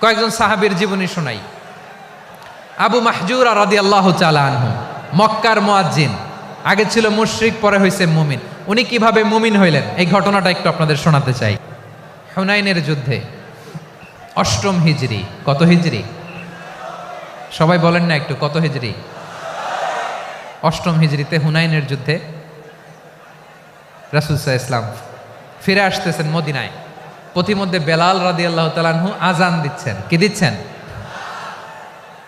কয়েকজন সাহাবীর জীবনী শোনাই। আবু মাহজুরা রাদিয়াল্লাহু তাআলা আনহু, মক্কার মুয়াজ্জিন, আগে ছিল মুশরিক, পরে হয়েছে মুমিন। উনি কিভাবে মুমিন হইলেন এই ঘটনাটা একটু আপনাদের শোনাতে চাই। হুনাইনের যুদ্ধে ৮ম হিজরি, কত হিজরি সবাই বলেন না একটু, কত হিজরি? ৮ম হিজরিতে হুনাইনের যুদ্ধে রাসূল সাল্লাল্লাহু আলাইহি ওয়াসাল্লাম ফিরে আসতেছেন মদিনায়। পথিমধ্যে বেলাল রাদিয়াল্লাহু তাআলা আনহু আজান দিচ্ছেন। কি দিচ্ছেন?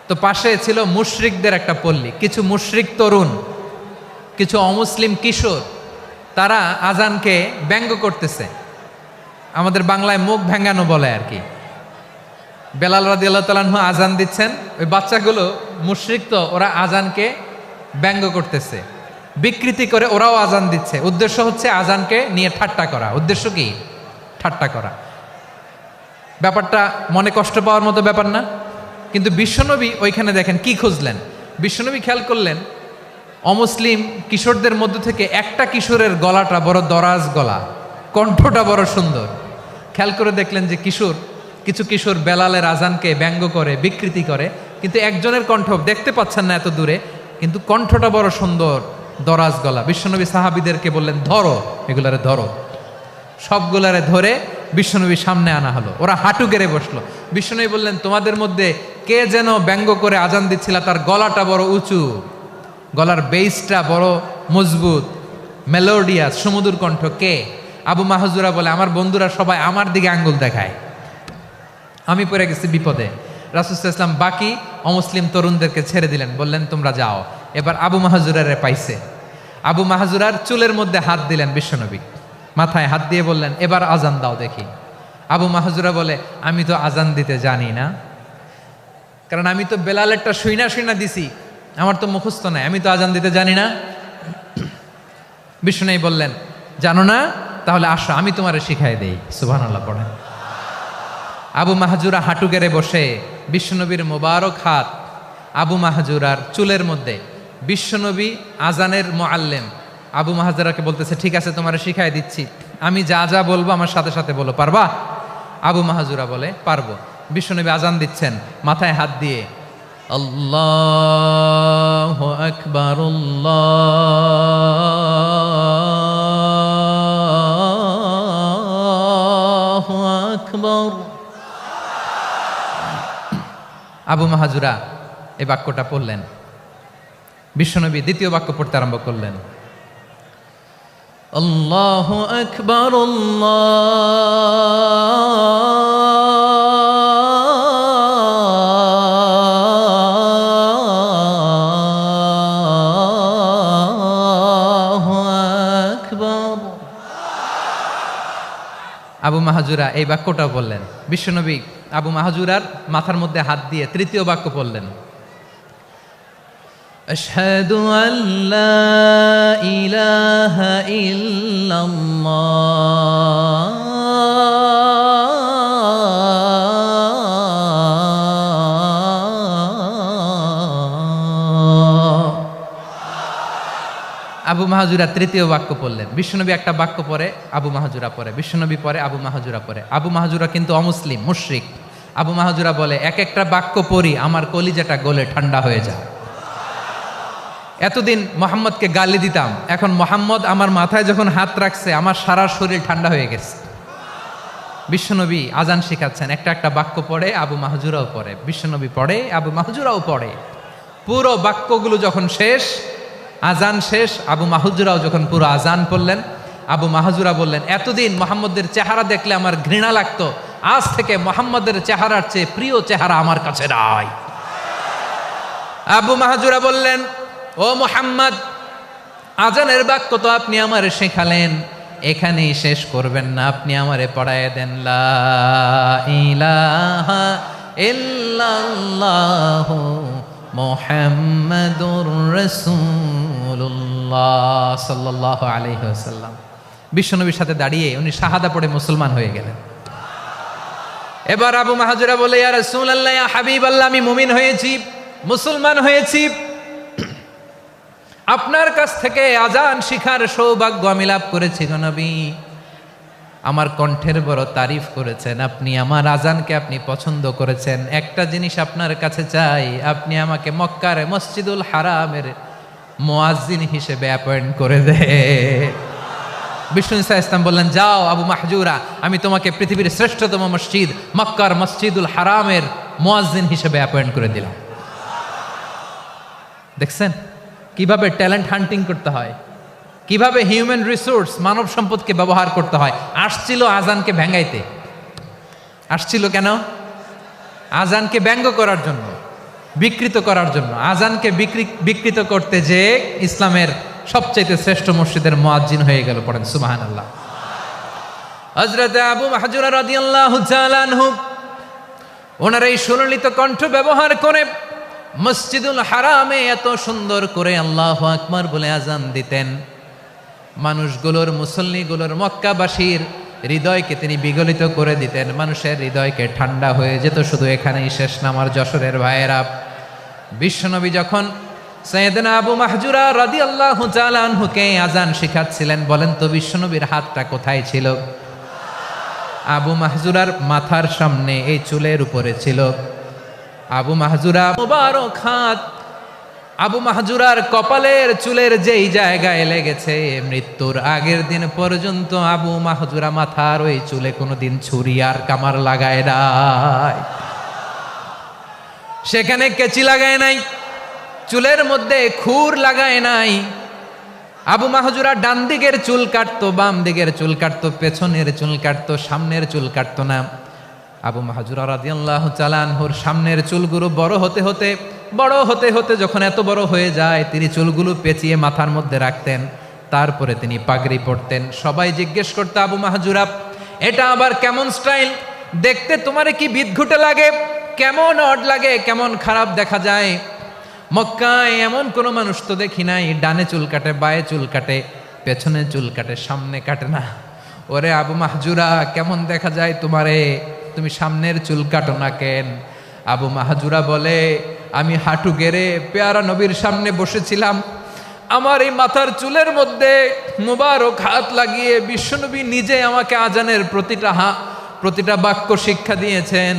তো পাশে ছিল মুশরিকদের একটা পল্লী, কিছু মুশরিক তরুণ, কিছু অমুসলিম কিশোর, তারা আজানকে ব্যঙ্গ করতেছে। আমাদের বাংলায় মুখ ভেঙ্গানো বলে আর কি। বেলাল রাদিয়াল্লাহু তাআলা আনহু আজান দিচ্ছেন, ওই বাচ্চাগুলো মুশরিক, তো ওরা আজানকে ব্যঙ্গ করতেছে, বিকৃতি করে ওরাও আজান দিচ্ছে। উদ্দেশ্য হচ্ছে আজানকে নিয়ে ঠাট্টা করা। উদ্দেশ্য কি? ঠাট্টা করা। ব্যাপারটা মনে কষ্ট পাওয়ার মতো ব্যাপার না? কিন্তু বিশ্বনবী ওইখানে দেখেন কি খুঁজলেন। বিশ্বনবী খেয়াল করলেন অমুসলিম কিশোরদের মধ্য থেকে একটা কিশোরের গলাটা বড় দরাজ গলা, কণ্ঠটা বড় সুন্দর। খেয়াল করে দেখলেন যে কিছু কিশোর বেলালের আজানকে ব্যঙ্গ করে, বিকৃতি করে, কিন্তু একজনের কণ্ঠ দেখতে পাচ্ছেন না এত দূরে, কিন্তু কণ্ঠটা বড় সুন্দর, দরাজ গলা। বিশ্বনবী সাহাবীদেরকে বললেন, ধরো এগুলারে, ধরো। সবগুলারে ধরে বিশ্বনবীর সামনে আনা হলো। ওরা হাঁটু গেড়ে বসলো। বিশ্বনবী বললেন, তোমাদের মধ্যে কে যেন ব্যঙ্গ করে আজান দিচ্ছিল, তার গলাটা বড় উঁচু, গলার বেসটা বড় মজবুত, মেলোডিয়াস, সুমধুর কণ্ঠ। কে? আবু মাহজুরা বলে, আমার বন্ধুরা সবাই আমার দিকে আঙ্গুল দেখায়, আমি পড়ে গেছি বিপদে। রাসূল সাল্লাল্লাহু আলাইহি ওয়াসাল্লাম বাকি অমুসলিম তরুণদেরকে ছেড়ে দিলেন, বললেন তোমরা যাও। এবার আবু মাহজুরারে পাইছে। আবু মাহজুরার চুলের মধ্যে হাত দিলেন বিশ্বনবী, মাথায় হাত দিয়ে বললেন, এবার আজান দাও দেখি। আবু মাহজুরা বলে, আমি তো আজান দিতে জানি না, কারণ আমি তো বেলালেরটা শুইনা দিছি, আমার তো মুখস্থ নাই, আমি তো আজান দিতে জানি না। বিশ্বনবী বললেন, জানো না? তাহলে আসো, আমি তোমারে শিখাই দেই। সুবহানাল্লাহ পড়েন। আবু মাহজুরা হাঁটু গেড়ে বসে, বিশ্বনবীর মোবারক হাত আবু মাহজুরার চুলের মধ্যে। বিশ্বনবী আজানের মুআল্লিম আবু মাহজুরাকে বলতেছে, ঠিক আছে তোমারে শিখাই দিচ্ছি, আমি যা যা বলবো আমার সাথে সাথে বলো, পারবা? আবু মাহজুরা বলে, পারবো। বিশ্বনবী আজান দিচ্ছেন মাথায় হাত দিয়ে, আল্লাহু আকবার, আল্লাহু আকবার। আবু মাহজুরা এই বাক্যটা পড়লেন। বিশ্বনবী দ্বিতীয় বাক্য পড়তে আরম্ভ করলেন, আল্লাহু আকবার, আল্লাহু আকবার। আবু মাহজুরা এই বাক্যটা বললেন। বিশ্বনবী আবু মাহজুরার মাথার মধ্যে হাত দিয়ে তৃতীয় বাক্য পড়লেন, আশহাদু আল্লা ইলাহা ইল্লাল্লাহ, আবু মাহজুরা তৃতীয় বাক্য পড়লেন। বিশ্বনবী একটা বাক্য পরে আবু মাহজুরা পরে, বিশ্বনবী পরে আবু মাহজুরা পরে। আবু মাহজুরা কিন্তু অমুসলিম, মুশরিক। আবু মাহজুরা বলে, এক একটা বাক্য পড়ি আমার কলিজাটা গলে ঠান্ডা হয়ে যায়। এতদিন মোহাম্মদকে গালি দিতাম, এখন মোহাম্মদ আমার মাথায় যখন হাত রাখছে আমার সারা শরীর ঠান্ডা হয়ে গেছে। বিশ্বনবী আজান শিখাচ্ছেন, একটা একটা বাক্য পড়ে আবু মাহজুরাও পড়ে, বিশ্বনবী পড়ে, আবু মাহজুরাও পড়ে। পুরো বাক্যগুলো যখন শেষ, আজান শেষ, আবু মাহজুরাও যখন পুরো আজান পড়লেন, আবু মাহজুরা বললেন, এতদিন মোহাম্মদের চেহারা দেখলে আমার ঘৃণা লাগতো, আজ থেকে মোহাম্মদের চেহারার চেয়ে প্রিয় চেহারা আমার কাছে নাই। আবু মাহজুরা বললেন, ও মুহাম্মদ, আজানের বাক্য তো আপনি আমারে শেখালেন, এখানেই শেষ করবেন না, আপনি আমারে পড়ায় দেন, লা ইলাহা ইল্লাল্লাহু মুহাম্মাদুর রাসূলুল্লাহ সাল্লাল্লাহু আলাইহি ওয়াসাল্লাম। বিশ্বনবীর সাথে দাঁড়িয়ে উনি শাহাদা পড়ে মুসলমান হয়ে গেলেন। এবার আবু মাহজুরা বলে, ইয়া রাসূলুল্লাহ, ইয়া হাবিবাল্লাহ, আমি মুমিন হয়েছি, মুসলমান হয়েছি, আপনার কাছ থেকে আজান শিখার সৌভাগ্য আমি লাভ করেছি গো নবী। আমার কণ্ঠের বড় তারিফ করেছেন, আপনি আমার আজানকে আপনি পছন্দ করেছেন। একটা জিনিস আপনার কাছে চাই, আপনি আমাকে মক্কার মসজিদুল হারামের মুয়াজ্জিন হিসেবে অ্যাপয়েন্ট করে দে। বিষ্ণু ঈসা ইসলাম বললেন, যাও আবু মাহজুরা, আমি তোমাকে পৃথিবীর শ্রেষ্ঠতম মসজিদ মক্কার মসজিদুল হারামের মুয়াজ্জিন হিসেবে অ্যাপয়েন্ট করে দিলাম। দেখছেন কিভাবে ট্যালেন্ট হান্টিং করতে হয়, কিভাবে হিউম্যান রিসোর্স মানব সম্পদকে ব্যবহার করতে হয়। আসছিল আজানকে ভেঙ্গাইতে, আসছিল কেন? আজানকে ব্যঙ্গ করার জন্য, বিকৃত করার জন্য। আজানকে বিকৃত করতে যে ইসলামের সবচাইতে শ্রেষ্ঠ মসজিদের মুয়াজ্জিন হয়ে গেল। পড়েন সুবহানাল্লাহ। হযরত আবু মাহজুরা রাদিয়াল্লাহু তাআলা আনহু ওনার এই সুললিত কণ্ঠ ব্যবহার করে মসজিদুল হারামে এত সুন্দর করে আল্লাহু আকবার বলে আজান দিতেন, মানুষগুলোর, মুসল্লিগুলোর, মক্কাবাসীর হৃদয়কে তিনি বিগলিত করে দিতেন। মানুষের হৃদয়কে ঠান্ডা হয়ে যেত। শুধু এখানেই শেষ না আমার যশোরের ভাইয়েরা। বিশ্বনবী যখন সাইয়েদনা আবু মাহজুরা রাদিয়াল্লাহু তাআলা আনহুকে আজান শিখাচ্ছিলেন, বলেন তো বিশ্বনবীর হাতটা কোথায় ছিল? আবু মাহজুরার মাথার সামনে, এই চুলের উপরে ছিল। আবু মাহজুরা মুবারক হাত আবু মাহজুরার কপালের চুলের যেই জায়গায় লেগেছে, মৃত্যুর আগের দিন পর্যন্ত আবু মাহজুরা মাথার ওই চুলে কোনোদিন ছুরি আর কামার লাগায় নাই, সেখানে কেচি লাগায় নাই, চুলের মধ্যে খুর লাগায় নাই। আবু মাহজুরা ডান দিকের চুল কাটতো, বাম দিকের চুল কাটতো, পেছনের চুল কাটতো, সামনের চুল কাটতো না। আবু মাহজুরা রাদিয়াল্লাহু তাআলা আনহুর সামনের চুলগুলো বড় হতে হতে যখন এত বড় হয়ে যায়, তিনি চুলগুলো পেঁচিয়ে মাথার মধ্যে রাখতেন। তারপরে তিনি পাগড়ি পরতেন। সবাই জিজ্ঞেস করতো, আবু মাহজুরা এটা আবার কেমন স্টাইল? দেখতে তোমারে কি বিদঘুটে লাগে? কেমন অড লাগে? কেমন খারাপ দেখা যায়? মক্কায় এমন কোনো মানুষ তো দেখি নাই, ডানে চুল কাটে, বায়ে চুল কাটে, পেছনে চুল কাটে, সামনে কাটে না। ওরে আবু মাহজুরা, কেমন দেখা যায় তোমারে? তুমি সামনের চুল কাটো না কেন? আবু মাহজুরা বলে, আমি হাঁটু গেড়ে পেয়ারা নবীর সামনে বসেছিলাম, আমার এই মাথার চুলের মধ্যে মুবারক হাত লাগিয়ে বিশ্বনবী নিজে আমাকে আজানের প্রতিটা বাক্য শিক্ষা দিয়েছেন।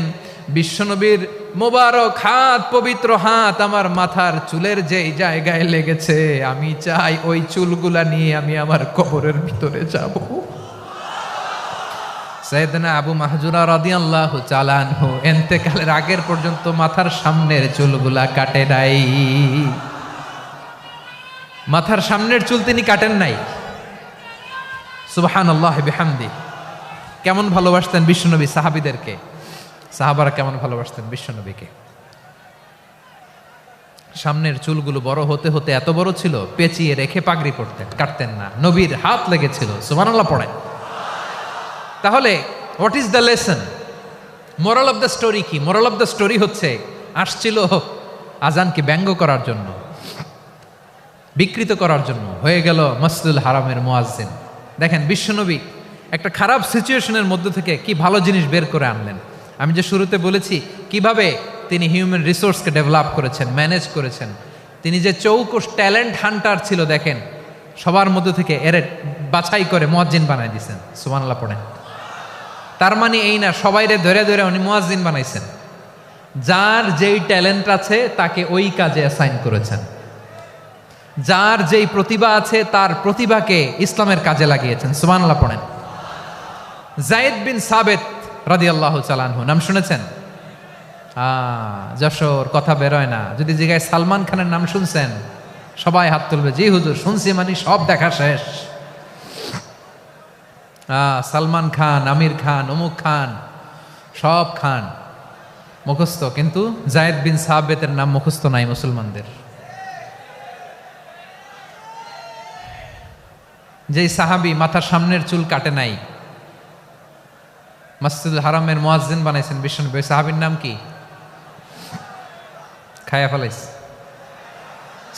বিশ্বনবীর মোবারক হাত, পবিত্র হাত আমার মাথার চুলের যেই জায়গায় লেগেছে, আমি চাই ওই চুলগুলা নিয়ে আমি আমার কবরের ভিতরে যাব। সাইয়েদনা আবু মাহজুরা রাদিয়াল্লাহু তাআলা আনহু ইন্তেকালের আগের পর্যন্ত মাথার সামনের চুলগুলা কাটে নাই। মাথার সামনের চুল তিনি কাটেন নাই। সুবহানাল্লাহ বিহামদি। কেমন ভালোবাসতেন বিশ্বনবী সাহাবীদেরকে, সাহাবারা কেমন ভালোবাসতেন বিশ্বনবীকে। সামনের চুলগুলো বড় হতে হতে এত বড় ছিল, পেঁচিয়ে রেখে পাগড়ি পরতেন, কাটতেন না। নবীর হাত লেগেছিল। সুবহানাল্লাহ পড়েন। তাহলে what is the lesson? Moral of the story কি? মোরাল অফ দ্য স্টোরি হচ্ছে, আসছিল আজানকে ব্যঙ্গ করার জন্য, বিকৃত করার জন্য, হয়ে গেল মসজিদুল হারামের মুয়াজ্জিন। দেখেন বিশ্বনবী একটা খারাপ সিচুয়েশনের মধ্যে থেকে কি ভালো জিনিস বের করে আনলেন। আমি যে শুরুতে বলেছি কিভাবে তিনি হিউম্যান রিসোর্সকে ডেভেলপ করেছেন, ম্যানেজ করেছেন। তিনি যে চৌকস ট্যালেন্ট হান্টার ছিল, দেখেন সবার মধ্যে থেকে এর বাছাই করে মুয়াজ্জিন বানাই দিয়েছেন। সুবহানাল্লাহ পড়েন। তার মানে এই না সবাইরে ধরে ধরে উনি মুয়াজ্জিন বানাইছেন। যার যেই ট্যালেন্ট আছে তাকে ওই কাজে অ্যাসাইন করেছেন। যার যেই প্রতিভা আছে তার প্রতিভাকে ইসলামের কাজে লাগিয়েছেন। সুবহানাল্লাহ পড়েন। যায়েদ বিন সাবিত রাদিয়াল্লাহু তাআলা আনহু নাম শুনেছেন? যশোর, কথা বেরোয় না। যদি জিগায় সালমান খানের নাম শুনছেন, সবাই হাত তুলবে, জি হুজুর শুনছি, মানে সব দেখা শেষ। সালমান খান, আমির খান, অমুক খান, সব খান মুখস্থ, কিন্তু যায়েদ বিন সাবিতের নাম মুখস্থ নাই মুসলমানদের। যেই সাহাবী মাথার সামনের চুল কাটে নাই, মসজিদুল হারামের মুয়াজ্জিন বানাইছেন বিশ্বনবী, সাহাবীর নাম কি? খায়া ফেলাইছে,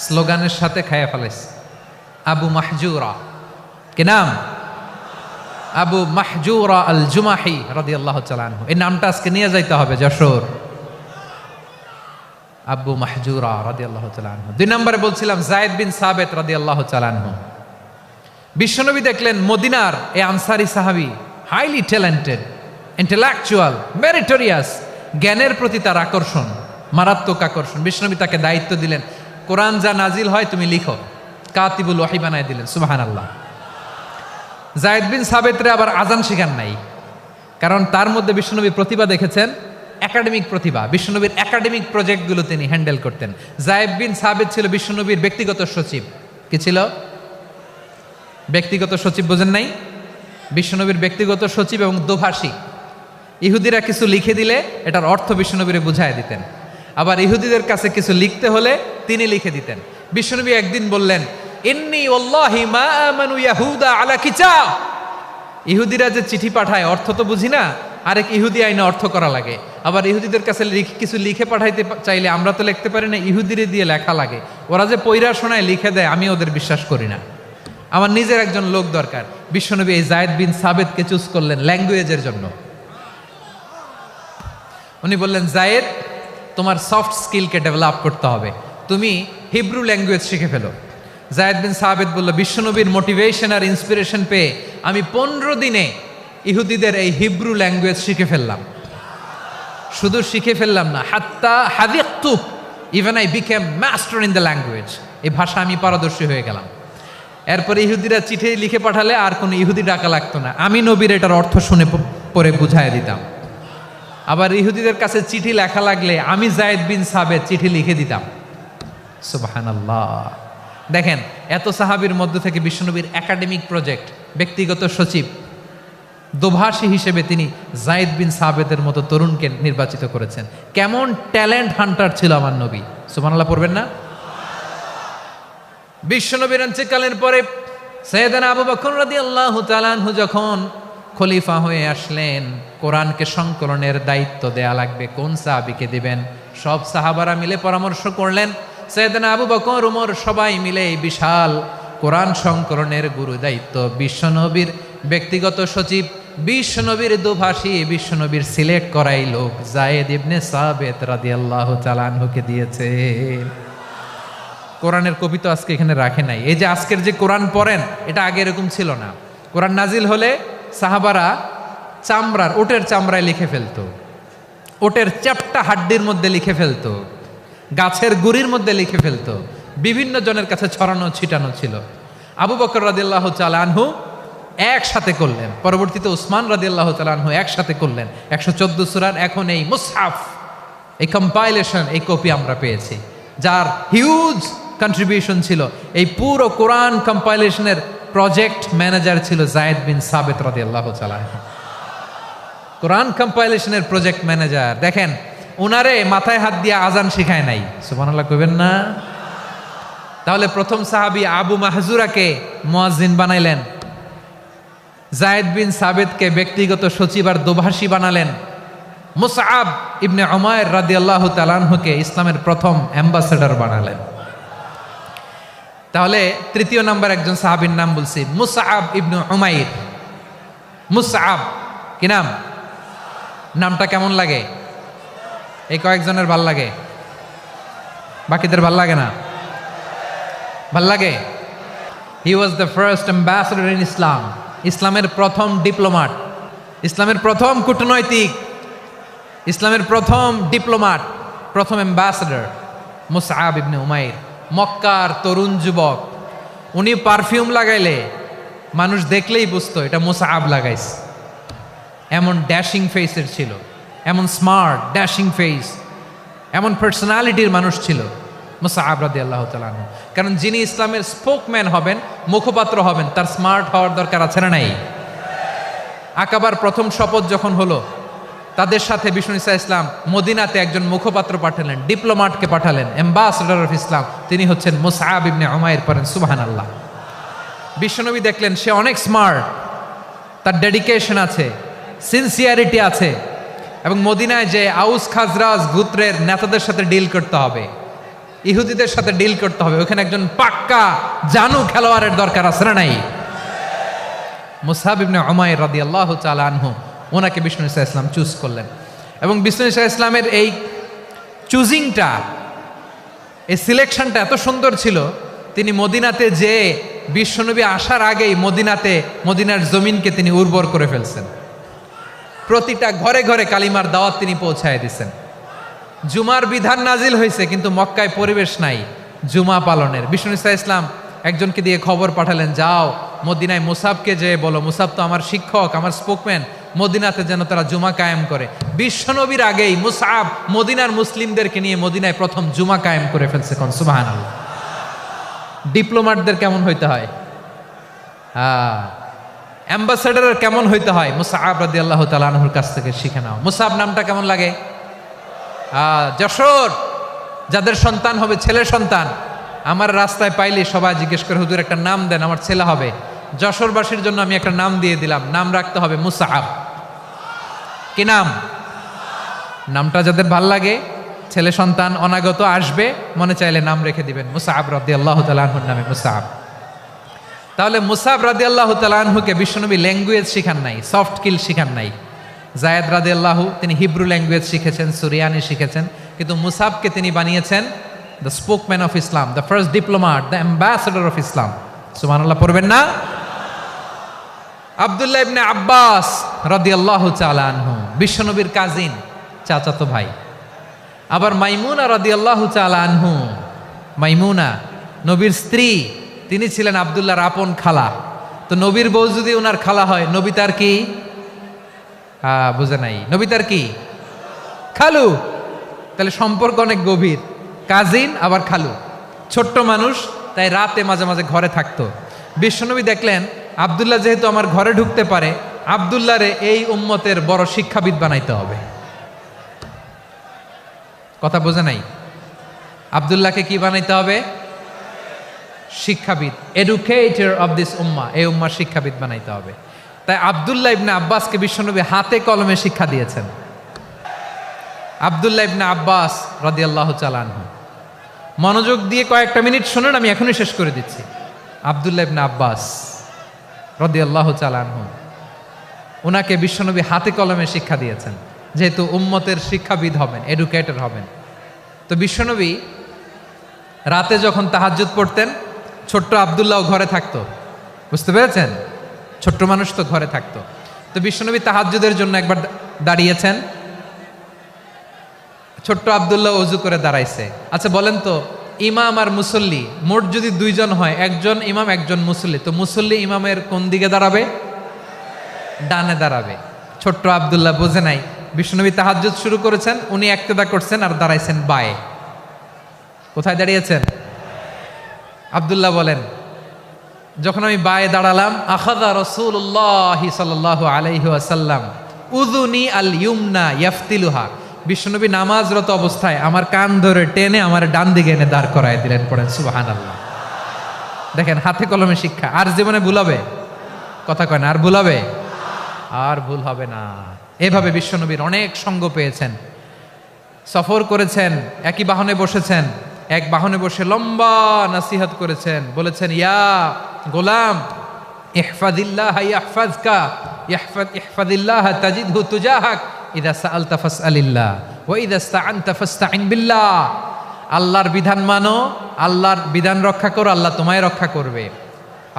স্লোগানের সাথে খায়া ফেলাইছে। আবু মাহজুরা। কি নাম? আবু মাহজুরা আল জুমাহি রাদিয়াল্লাহু তাআলা আনহু। এই নামটা আজকে নিয়ে যাইতে হবে যশোর। আবু মাহজুরা রাদিয়াল্লাহু তাআলা আনহু। 2 নম্বরে বলছিলাম যায়েদ বিন সাবিত রাদিয়াল্লাহু তাআলা আনহু। বিশ্বনবী দেখলেন মদিনার এই আনসারী সাহাবী হাইলি ট্যালেন্টেড, ইন্টেলেকচুয়াল, মেরিটোরিয়াস, জ্ঞানের প্রতি তার আকর্ষণ, মারাত্মক আকর্ষণ। বিশ্বনবী তাকে দায়িত্ব দিলেন, কোরআন যা নাজিল হয় তুমি লিখো, কাতিবুল ওয়াহি বানায় দিলেন। সুবহানাল্লাহ। যায়েদ বিন সাবিতরে আবার আজান শেখান নাই, কারণ তার মধ্যে বিশ্বনবী প্রতিভা দেখেছেন, একাডেমিক প্রতিভা। বিশ্বনবীর একাডেমিক প্রজেক্টগুলো তিনি হ্যান্ডেল করতেন। যায়েদ বিন সাবিত ছিল বিশ্বনবীর ব্যক্তিগত সচিব। কি ছিল? ব্যক্তিগত সচিব, বোঝেন নাই? বিশ্বনবীর ব্যক্তিগত সচিব এবং দোভাষী। ইহুদিরা কিছু লিখে দিলে এটার অর্থ বিশ্বনবীরে বুঝায় দিতেন, আবার ইহুদিদের কাছে কিছু লিখতে হলে তিনি লিখে দিতেন। বিশ্বনবী একদিন বললেন, ইন্নী ওয়াল্লাহি মা আমানু ইয়াহুদা আলা কিতাব। ইহুদিরা যে চিঠি পাঠায় অর্থ তো বুঝি না, আরেক ইহুদি আইনে অর্থ করা লাগে। আবার ইহুদিদের কাছে কিছু লিখে পাঠাইতে চাইলে আমরা তো লিখতে পারি না, ইহুদিরে দিয়ে লেখা লাগে। ওরা যে পয়রা শোনায় লিখে দেয়, আমি ওদের বিশ্বাস করি না। আমার নিজের একজন লোক দরকার। বিশ্বনবী এই যায়েদ বিন সাবিতকে চুজ করলেন ল্যাঙ্গুয়েজের জন্য। উনি বললেন, যায়েদ, তোমার সফট স্কিলকে ডেভেলপ করতে হবে, তুমি হিব্রু ল্যাঙ্গুয়েজ শিখে ফেলো। যায়েদ বিন সাবিত বলল, বিশ্বনবীর মোটিভেশন আর ইন্সপিরেশন পেয়ে আমি 15 দিনে ইহুদিদের এই হিব্রু ল্যাঙ্গুয়েজ শিখে ফেললাম। শুধু শিখে ফেললাম না, হাত্তা হাদিকতু, even I became master in the language. এই ভাষা আমি পারদর্শী হয়ে গেলাম। এরপরে ইহুদিরা চিঠি লিখে পাঠালে আর কোনো ইহুদি ডাকা লাগতো না, আমি নবীর এটার অর্থ শুনে পরে বুঝাই দিতাম। আবার ইহুদিদের কাছে চিঠি লেখা লাগলে আমি যায়েদ বিন সাবিত চিঠি লিখে দিতাম। সুবহানাল্লাহ। দেখেন, এত সাহাবীর মধ্য থেকে বিশ্বনবীর একাডেমিক প্রজেক্ট, ব্যক্তিগত সচিব, দোভাষী হিসেবে তিনি যায়েদ বিন সাবিতের মতো তরুণকে নির্বাচিত করেছেন। কেমন ট্যালেন্ট হান্টার ছিল আমার নবী! সুবহানাল্লাহ পড়বেন না? বিশ্বনবীর ইন্তেকালের পরে সাইয়েদনা আবু বকর রাদিয়াল্লাহু তাআলা আনহু যখন খলিফা হয়ে আসলেন, কোরআনকে সংকলনের দায়িত্ব দেয়া লাগবে, কোন সাহাবীকে দিবেন? সব সাহাবারা মিলে পরামর্শ করলেন। সাইয়েদনা আবু বকর, ওমর সবাই মিলে এই বিশাল কোরআন সংকলনের গুরু দায়িত্ব বিশ্বনবীর ব্যক্তিগত সচিব, বিশ্বনবীর দোভাষী, বিশ্বনবীর সিলেক্ট করাই লোক যায়েদ ইবনে সাবিত রাদিয়াল্লাহু তাআলা আনহুকে দিয়েছে। কোরআনের কপি তো আজকে এখানে রাখে নাই। এই যে আজকের যে কোরআন পড়েন, এটা আগে এরকম ছিল না। কোরআন নাজিল হলে সাহাবারা চামড়ার, ওটের চামড়ায় লিখে ফেলতো, ওটের চ্যাপ্টা হাড্ডির মধ্যে লিখে ফেলতো, গাছের গুড়ির মধ্যে লিখে ফেলতো, বিভিন্ন জনের কাছে ছড়ানো ছিটানো ছিল। আবু বকর রাদিয়াল্লাহু তাআলা আনহু একসাথে করলেন, পরবর্তীতে উসমান রাদিয়াল্লাহু তাআলা আনহু একসাথে করলেন। 114 সূরার এখন এই মুসহাফ, এই কম্পাইলেশন, এই কপি আমরা পেয়েছি, যার হিউজ কন্ট্রিবিউশন ছিল। এই পুরো কোরআন কম্পাইলেশনের প্রজেক্ট ম্যানেজার ছিল যায়েদ বিন সাবিত রাদিয়াল্লাহু তাআলা। কোরআন কম্পাইলেশনের প্রজেক্ট ম্যানেজার। দেখেন, উনারে মাথায় হাত দিয়ে আজান শিখায় নাই। সুবহানাল্লাহ কইবেন না? তাহলে প্রথম সাহাবী আবু মাহজুরাকে মুয়াজ্জিন বানাইলেন, যায়েদ বিন সাবিতকে ব্যক্তিগত সচিব আর দোভাষী বানালেন, মুসআব ইবনে উমাইর রাদিয়াল্লাহু তাআলা আনহুকে ইসলামের প্রথম অ্যাম্বাসেডর বানালেন। তাহলে তৃতীয় নাম্বার একজন সাহাবীর নাম বলছি, মুসআব ইবনে উমাইর। মুসআব কি নাম? নামটা কেমন লাগে? এই কয়েকজনের ভাল লাগে, বাকিদের ভাল লাগে না? ভাল লাগে। He was the first ambassador in Islam. ইসলামের প্রথম ডিপ্লোমাট, ইসলামের প্রথম কূটনৈতিক, ইসলামের প্রথম ডিপ্লোমাট, প্রথম অ্যাম্বাসেডর মুসআব ইবনে উমাইর। মক্কার তরুণ যুবক, উনি পারফিউম লাগাইলে মানুষ দেখলেই বুঝতো এটা মুসআব লাগাইছে। এমন ড্যাশিং ফেসের ছিল, এমন স্মার্ট ড্যাশিং ফেস, এমন পার্সোনালিটির মানুষ ছিল মুসআব রাদিয়াল্লাহু তাআলা আনহু। কারণ যিনি ইসলামের স্পোকম্যান হবেন, মুখপাত্র হবেন, তার স্মার্ট হওয়ার দরকার আছে না নাই? আকাবার প্রথম শপথ যখন হলো, তাদের সাথে বিষ্ণু ঈসা ইসলাম মদিনাতে একজন মুখপাত্র পাঠালেন, ডিপ্লোমাটকে পাঠালেন, অ্যাম্বাসেডর অফ ইসলাম। তিনি হচ্ছেন মুসআব ইবনে উমাইর। পড়েন সুবহানাল্লাহ। বিশ্বনবী দেখলেন সে অনেক স্মার্ট, তার ডেডিকেশন আছে, সিনসিয়ারিটি আছে, এবং মদিনায় যে আউস খাজরাজ গোত্রের নেতাদের সাথে ডিল করতে হবে, ইহুদিদের সাথে ডিল করতে হবে, ওখানে একজন পাক্কা জানু খেলোয়াড়ের দরকার আছে না নাই? মুসআব ইবনে উমাইর রাদিয়াল্লাহু তাআলা আনহু, ওনাকে বিষ্ণু ঈসা ইসলাম চুজ করলেন। এবং বিষ্ণু ঈসা ইসলামের এই চুজিংটা, এই সিলেকশনটা এত সুন্দর ছিল, তিনি মদিনাতে যে বিশ্বনবী আসার আগেই মদিনার জমিনকে তিনি উর্বর করে ফেলছেন। প্রতিটা ঘরে ঘরে কালিমার দাওয়াত তিনি পৌঁছায় দিচ্ছেন। জুমার বিধান নাজিল হয়েছে, কিন্তু মক্কায় পরিবেশ নাই জুমা পালনের। বিষ্ণু ইসা ইসলাম একজনকে দিয়ে খবর পাঠালেন, যাও মদিনায় মুসাবকে যে বলো, মুসাব তো আমার শিক্ষক, আমার স্পোকম্যান, মদিনাতে যেন তারা জুমা কায়েম করে। বিশ্বনবীর আগেই মুসাব মদিনার মুসলিমদেরকে নিয়ে মদিনায় প্রথম জুমা কায়েম করে ফেলছে। কোন সুবহানাল্লাহ। ডিপ্লোম্যাটদের কেমন হইতে হয়, অ্যাম্বাসেডারের কেমন হইতে হয়, মুসাব রাদিয়াল্লাহু তাআলা আনহুর কাছ থেকে শিখে নাও। মুসাব নামটা কেমন লাগে? যশোর যাদের সন্তান হবে, ছেলে সন্তান, আমার রাস্তায় পাইলে সবাই জিজ্ঞেস করে, হুজুর একটা নাম দেন, আমার ছেলে হবে। যশোরবাসীর জন্য আমি একটা নাম দিয়ে দিলাম, নাম রাখতে হবে মুসাব। কি নাম? নামটা যাদের ভাল লাগে, ছেলে সন্তান অনাগত আসবে, মনে চাইলে নাম রেখে দিবেন মুসাব রাদিয়াল্লাহু তাআলা আনহুর নামে মুসাব। তাহলে মুসাব রাদিয়াল্লাহু তাআলা আনহুকে বিশ্বনবী ল্যাঙ্গুয়েজ শিখান নাই, সফট স্কিল শিখান নাই। জায়েদ রাদিয়াল্লাহু তিনি হিব্রু ল্যাঙ্গুয়েজ শিখেছেন, সুরিয়ানি শিখেছেন, কিন্তু মুসাবকে তিনি বানিয়েছেন the spokesman of Islam, the first diplomat, the ambassador of Islam. সুবহানাল্লাহ পড়বেন না? আব্দুল্লাহ ইবনে আব্বাস রাদিয়াল্লাহু তাআলা আনহু বিশ্বনবীর কাজিন, চাচাতো ভাই। আবার মাইমুনা রাদিয়াল্লাহু তাআলা আনহু, মাইমুনা নবীর স্ত্রী, তিনি ছিলেন আব্দুল্লাহর আপন খালা। তো নবীর বউ যদি ওনার খালা হয়, নবী তার কি? বুঝে নাই, নবী তার কি? খালু। তাহলে সম্পর্ক অনেক গভীর, কাজিন আবার খালু। ছোট্ট মানুষ, তাই রাতে মাঝে মাঝে ঘরে থাকতো। বিশ্বনবী দেখলেন আব্দুল্লাহ যেহেতু আমার ঘরে ঢুকতে পারে, আব্দুল্লাহরে এই উম্মতের বড় শিক্ষাবিদ বানাইতে হবে। কথা বোঝে নাই? আব্দুল্লাহকে কি বানাইতে হবে? শিক্ষাবিদ, এডুকেটর অফ দিস উম্মাহ, এই উম্মার শিক্ষাবিদ বানাইতে হবে। তাই আব্দুল্লাহ ইবনে আব্বাসকে বিশ্বনবী হাতে কলমে শিক্ষা দিয়েছেন। আব্দুল্লাহ ইবনে আব্বাস রাদিয়াল্লাহু তাআলা আনহু, মনোযোগ দিয়ে কয়েকটা মিনিট শুনুন, আমি এখনই শেষ করে দিচ্ছি। আব্দুল্লাহ ইবনে আব্বাস রাদিয়াল্লাহু তাআলা আনহু, ওনাকে বিশ্বনবী হাতে কলমে শিক্ষা দিয়েছেন, যেহেতু উম্মতের শিক্ষাবিদ হবেন, এডুকেটর হবেন। তো বিশ্বনবী রাতে যখন তাহাজ্জুদ পড়তেন, ছোট্ট আব্দুল্লাহ ঘরে থাকতো। বুঝতে পেরেছেন? ছোট্ট মানুষ তো ঘরে থাকতো। তো বিশ্বনবী তাহাজ্জুদের জন্য একবার দাঁড়িয়েছেন, ছোট্ট আব্দুল্লাহ ওযু করে দাঁড়াইছে। আচ্ছা বলেন তো, ইমাম আর মুসল্লি মোট যদি দুইজন হয়, একজন ইমাম একজন মুসল্লি, তো মুসল্লি ইমামের কোন দিকে দাঁড়াবে? ডানে দাঁড়াবে। ছোট্ট আব্দুল্লাহ বোঝে নাই, বিশ্বনবী তাহাজ্জুদ শুরু করেছেন, উনি একতেদা করছেন আর দাঁড়াইছেন বায়ে। কোথায় দাঁড়িয়েছেন? আব্দুল্লাহ বলেন, যখন আমি বায়ে দাঁড়ালাম, আখাযা রাসূলুল্লাহ সাল্লাল্লাহু আলাইহি ওয়াসাল্লাম উযুনি আল ইউমনা ইয়াফতিলুহা, বিশ্বনবী নামাজরত অবস্থায় আমার কান ধরে টেনে আমার ডান দিকে এনে দাঁড় করায় দিলেন। পড়েন সুবহানাল্লাহ। দেখেন হাতে কলমে শিক্ষা। আর জীবনে ভুল হবে? কথা কয় না, আর ভুল হবে? আর ভুল হবে না। এভাবে বিশ্বনবীর অনেক সঙ্গ পেয়েছেন, সফর করেছেন, একই বাহনে বসেছেন, এক বাহনে বসে লম্বা নসিহত করেছেন, বলেছেন, ইয়া গোলাম ইহফাজিল্লাহ ইয়াহফাজকা, ইহফাজিল্লাহ তাজিদহু তুজাহাক, ইযা সাআলতা ফাসআলিল্লাহ ওয়া ইযা ইসতাআনতা ফাসতাইন বিল্লাহ। আল্লাহর বিধান মানো, আল্লাহর বিধান রক্ষা করো, আল্লাহ তোমায় রক্ষা করবে।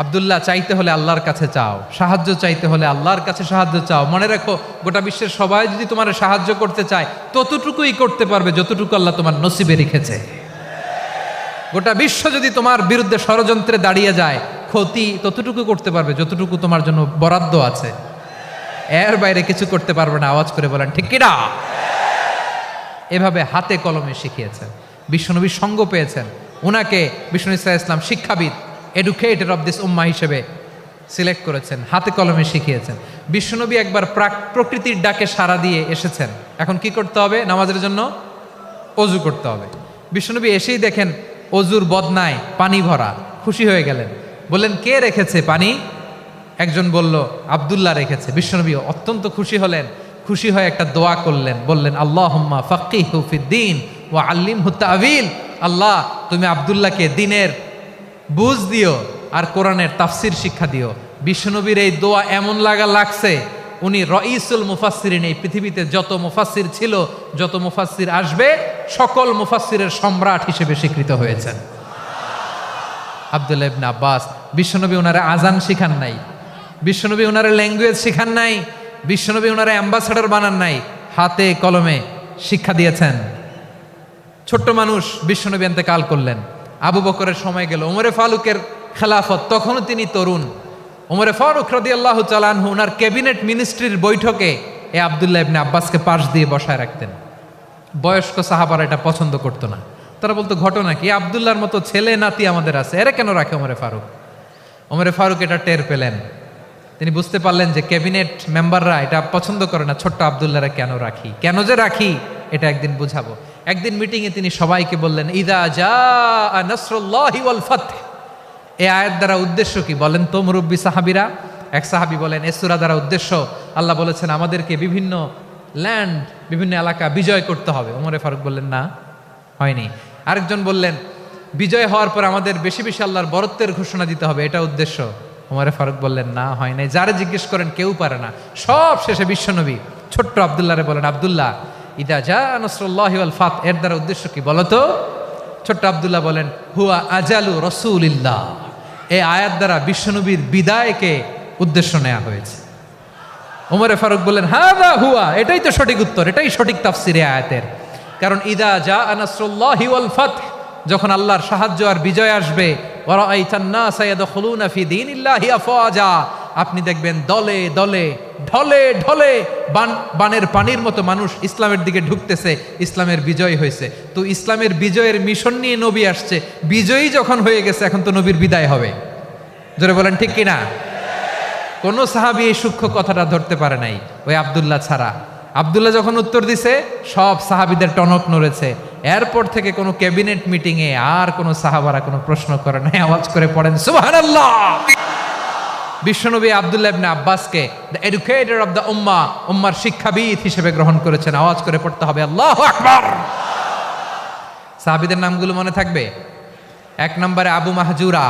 আব্দুল্লাহ, চাইতে হলে আল্লাহর কাছে চাও, সাহায্য চাইতে হলে আল্লাহর কাছে সাহায্য চাও। মনে রাখো, গোটা বিশ্বের সবাই যদি তোমার সাহায্য করতে চায়, ততটুকুই করতে পারবে যতটুকু আল্লাহ তোমার নসিবে রেখেছে। গোটা বিশ্ব যদি তোমার বিরুদ্ধে ষড়যন্ত্রে দাঁড়িয়ে যায়, ক্ষতি ততটুকু করতে পারবে যতটুকু তোমার জন্য বরাদ্দ আছে, এর বাইরে কিছু করতে পারবে না। আওয়াজ করে বলেন ঠিক কিনা? এভাবে হাতে কলমে শিখিয়েছেন, বিশ্বনবীর সঙ্গ পেয়েছেন। উনাকে বিষ্ণু ইসলাম শিক্ষাবিদ, এডুকেটর অফ দিস উম্মাহ হিসেবে সিলেক্ট করেছেন, হাতে কলমে শিখিয়েছেন। বিশ্বনবী একবার প্রকৃতির ডাকে সাড়া দিয়ে এসেছেন। এখন কি করতে হবে? নামাজের জন্য অজু করতে হবে। বিশ্বনবী এসেই দেখেন অজুর বদনায় পানি ভরা, খুশি হয়ে গেলেন, বললেন, কে রেখেছে পানি? একজন বলল, আব্দুল্লাহ রেখেছে। বিশ্বনবী অত্যন্ত খুশি হলেন, খুশি হয়ে একটা দোয়া করলেন, বললেন, আল্লাহুম্মা ফাক্কিহু ফিদ্দীন ওয়া আল্লিমহু তা'ওয়ীল। আল্লাহ, তুমি আব্দুল্লাহকে দ্বীনের বুঝ দিও আর কোরআনের তাফসির শিক্ষা দিও। বিশ্বনবীর এই দোয়া এমন লাগছে, উনি রঈসুল মুফাসসিরিন, এই পৃথিবীতে যত মুফাসসির ছিল, যত মুফাসসির আসবে, সকল মুফাসসিরের সম্রাট হিসেবে স্বীকৃত হয়েছেন আব্দুল্লাহ ইবনে আব্বাস। বিশ্বনবী ওনারে আজান শিখান নাই, বিশ্বনবী ওনারে ল্যাঙ্গুয়েজ শিখান নাই, বিশ্বনবী ওনারা অ্যাম্বাসাডর বানান নাই, হাতে কলমে শিক্ষা দিয়েছেন। ছোট্ট মানুষ, বিশ্বনবী ইন্তেকাল করলেন, আবু বকরের সময় গেল, ওমরে ফারুকের খেলাফত, তখনও তিনি তরুণ। ওমরে ফারুক রাদিয়াল্লাহু তাআলা আনহু ওনার ক্যাবিনেট মিনিস্ট্রির বৈঠকে এই আব্দুল্লাহ ইবনে আব্বাসকে পাশ দিয়ে বসায় রাখতেন। বয়স্ক সাহাবারা এটা পছন্দ করতো না, তারা বলতো ঘটনা কি, আব্দুল্লাহর মতো ছেলে নাতি আমাদের আছে, এরা কেন রাখে ওমরে ফারুক? ওমরে ফারুক এটা টের পেলেন, তিনি বুঝতে পারলেন যে ক্যাবিনেট মেম্বাররা এটা পছন্দ করে না, ছোট্ট আব্দুল্লাহরা কেন রাখি, কেন যে রাখি এটা একদিন বুঝাবো। একদিন মিটিংয়ে তিনি সবাইকে বললেন, ইদা জাআ নাসরুল্লাহি ওয়াল ফাতহ। এই আয়াত দ্বারা উদ্দেশ্য কি বলেন তো মুরব্বী সাহাবীরা? এক সাহাবী বলেন, এই সূরা দ্বারা উদ্দেশ্য, আল্লাহ বলেছেন আমাদেরকে বিভিন্ন ল্যান্ড, বিভিন্ন এলাকা বিজয় করতে হবে। ওমরে ফারুক বললেন না, হয়নি। আরেকজন বললেন, বিজয় হওয়ার পর আমাদের বেশি বেশি আল্লাহর বরত্বের ঘোষণা দিতে হবে, এটা উদ্দেশ্য। ওমরে ফারুক বললেন না, হয় নাই। যারা জিজ্ঞেস করেন কেউ পারে না। সব শেষে বিশ্বনবী ছোট্ট আব্দুল্লাহরে বলেন, আব্দুল্লাহ, ইদা জাআ নাসরুল্লাহি ওয়াল ফাতহ এর দ্বারা উদ্দেশ্য কি বলো তো? ছোট্ট আব্দুল্লাহ বলেন, হুয়া আজালু রাসূলিল্লাহ। এই আয়াত দ্বারা বিশ্বনবীর বিদায়কে উদ্দেশ্য নেওয়া হয়েছে। ওমরে ফারুক বললেন, হাযা হুয়া, এটাই তো সঠিক উত্তর, এটাই সঠিক তাফসীর এই আয়াতের। কারণ ইদা জাআ নাসরুল্লাহি ওয়াল ফাতহ, যখন আল্লাহর সাহায্য আর বিজয় আসবে, ওয়া রাআইতান নাসা ইয়াদখুলুনা ফি দীনিল্লাহি আফওয়াজা, আপনি দেখবেন দলে দলে ঢলে ঢলে বানের পানির মতো মানুষ ইসলামের দিকে ঢুকতেছে, ইসলামের বিজয় হয়েছে। তো ইসলামের বিজয়ের মিশন নিয়ে নবী আসছে, বিজয়ী যখন হয়ে গেছে এখন তো নবীর বিদায় হবে। জোরে বলেন ঠিক কিনা? কোন সাহাবী এই সূক্ষ্ম কথাটা ধরতে পারে নাই, ওই আব্দুল্লাহ ছাড়া। আব্দুল্লাহ যখন উত্তর দিছে, সব সাহাবীদের টনক নড়েছে। এরপর থেকে কোনো ক্যাবিনেট মিটিংয়ে আর কোনো সাহাবারা কোনো প্রশ্ন করে নাই, আওয়াজ করে পড়েন সুবহানাল্লাহ। বিশ্বনবী আব্দুল্লাহ ইবনে আব্বাসকে দ্য এডুকেটর অফ দ্য উম্মাহ, উম্মার শিক্ষাবিদ হিসেবে গ্রহণ করেছেন। আওয়াজ করে পড়তে হবে আল্লাহু আকবার। সাহাবীদের নামগুলো মনে থাকবে? এক নম্বরে আবু মাহজুরা,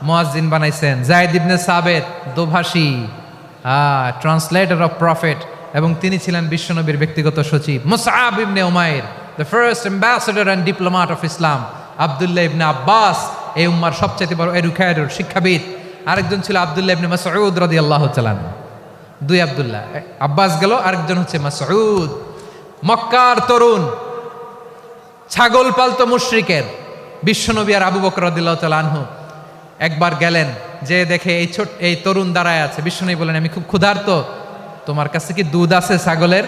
মুয়াজ্জিন বানাইছেন। যায়েদ ইবনে সাবিত, দোভাষী, ট্রান্সলেটর অফ প্রফেট, এবং তিনি ছিলেন বিশ্বনবীর ব্যক্তিগত সচিব। Musab Ibne Umair, the first ambassador and diplomat of Islam. Abdullah Ibne Abbas, এই উম্মার সবচেয়ে বড় এডুকেটর, শিক্ষাবিদ। আরেকজন ছিল আব্দুল্লাহ ইবনে মাসউদ রাদিয়াল্লাহু তাআলা। দুই আব্দুল্লাহ, আব্বাস গেল, আরেকজন হচ্ছে মাসউদ। মক্কার তরুণ, ছাগল পালতো মুশরিকের। বিশ্বনবী আর আবু বকর রাদিয়াল্লাহু তাআলা আনহু একবার গেলেন, যে দেখে এই তরুণ দাঁড়ায় আছে। বিশ্বনবী বলেন, আমি খুব ক্ষুধার্ত, তোমার কাছে কি দুধ আছে ছাগলের?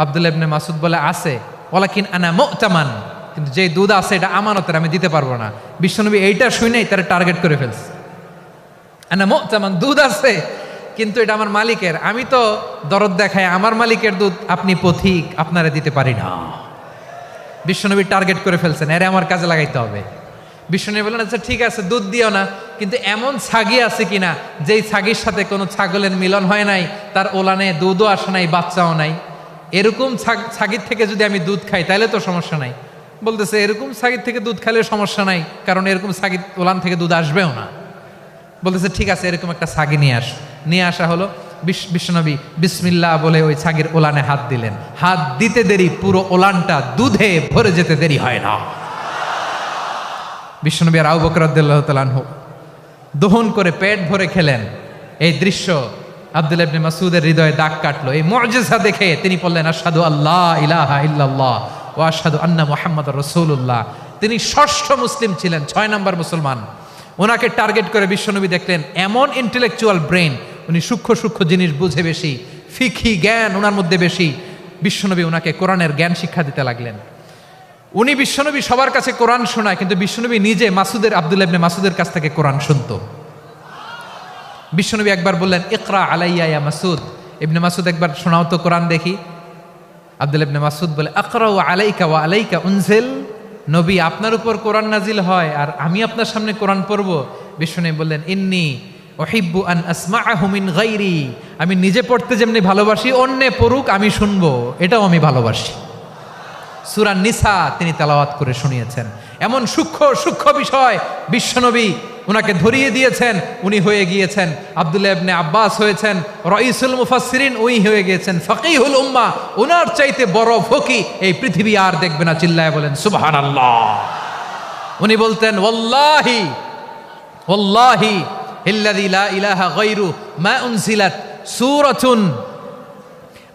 আব্দুল্লাহ ইবনে মাসউদ বলে, আছে। ওয়ালাকিন আনা মুতামান, কিন্তু যে দুধ আছে এটা আমানতের, আমি দিতে পারবো না। বিশ্বনবী এইটা শুনেই তারা টার্গেট করে ফেলছে। আনা মুতামান, দুধ আছে কিন্তু এটা আমার মালিকের, আমি তো দরদ দেখাই, আমার মালিকের দুধ আপনি পথিক, আপনারে দিতে পারি না। বিশ্বনবী টার্গেট করে ফেলছেন, এরে আমার কাজে লাগাইতে হবে। বিশ্বনবী বললেন, আচ্ছা ঠিক আছে, দুধ দিও না, কিন্তু এমন ছাগি আছে কিনা যেই ছাগির সাথে কোনো ছাগলের মিলন হয় নাই, তার ওলানে দুধও আসে নাই, বাচ্চাও নাই, এরকম ছাগির থেকে যদি আমি দুধ খাই তাহলে তো সমস্যা নাই। বলতেছে, এরকম ছাগির থেকে দুধ খাইলে সমস্যা নাই, কারণ এরকম ছাগির ওলান থেকে দুধ আসবেও না। বলতেছে, ঠিক আছে, এরকম একটা ছাগি নিয়ে আসা হলো। বিশ্বনবী বিসমিল্লাহ বলে ওই ছাগির ওলানে হাত দিলেন। হাত দিতে দেরি, পুরো ওলানটা দুধে ভরে যেতে দেরি হয় না। বিশ্বনবী আর আবু বকর রাদিয়াল্লাহু তাআলা আনহু দহন করে পেট ভরে খেলেন। এই দৃশ্য আব্দুল্লাহ ইবনে মাসউদের হৃদয়ে দাগ কাটলো। এই মুআজিজা দেখে তিনি বললেন, আশহাদু আল্লা ইলাহা ইল্লাল্লাহ ওয়া আশহাদু আন্না মুহাম্মাদুর রাসূলুল্লাহ। তিনি ষষ্ঠ মুসলিম ছিলেন, 6 নম্বর মুসলমান। ওনাকে টার্গেট করে বিশ্বনবী দেখলেন এমন ইন্টেলেকচুয়াল ব্রেন, উনি সূক্ষ্ম সূক্ষ্ম জিনিস বুঝে বেশি, ফিকহি জ্ঞান ওনার মধ্যে বেশি। বিশ্বনবী ওনাকে কোরআনের জ্ঞান শিক্ষা দিতে লাগলেন। উনি বিশ্বনবী সবার কাছে কোরআন শোনায়, কিন্তু বিশ্বনবী নিজে আব্দুল্লাহ ইবনে মাসউদের কাছ থেকে কোরআন শুনতো। বিশ্বনবী একবার বললেন, ইকরা আলাইয়া ইয়া মাসউদ। ইবনে মাসউদ একবার শোনাও তো কোরআন দেখি। আব্দুল্লাহ ইবনে মাসউদ বলে, আকরাউ আলাইকা ওয়া আলাইকা উনজিল। নবী, আপনার উপর কোরআন নাজিল হয় আর আমি আপনার সামনে কোরআন পড়ব। বিশ্বনবী বললেন, ইন্নী উহিব্বু আন আসমাআহু মিন গায়রি। আমি নিজে পড়তে যেমনি ভালোবাসি, অন্যে পড়ুক আমি শুনবো, এটাও আমি ভালোবাসি। সূরা নিসা তিনি তেলাওয়াত করে শুনিয়েছেন। এমন সূক্ষ্ম সূক্ষ্ম বিষয় বিশ্বনবী উনাকে ধরিয়ে দিয়েছেন। উনি হয়ে গিয়েছেন আব্দুল্লাহ ইবনে আব্বাস, হয়েছেন রাইসুল মুফাসসিরিন, উনি হয়ে গিয়েছেন ফাকিহুল উম্মাহ। ওনার চাইতে বড় ফকি এই পৃথিবী আর দেখবে না। চিল্লায় বলেন সুবহানাল্লাহ। উনি বলতেন, ওয়াল্লাহি ওয়াল্লাহি ইল্লাযী লা ইলাহা গায়রু মা উনজিলাত সূরাতুন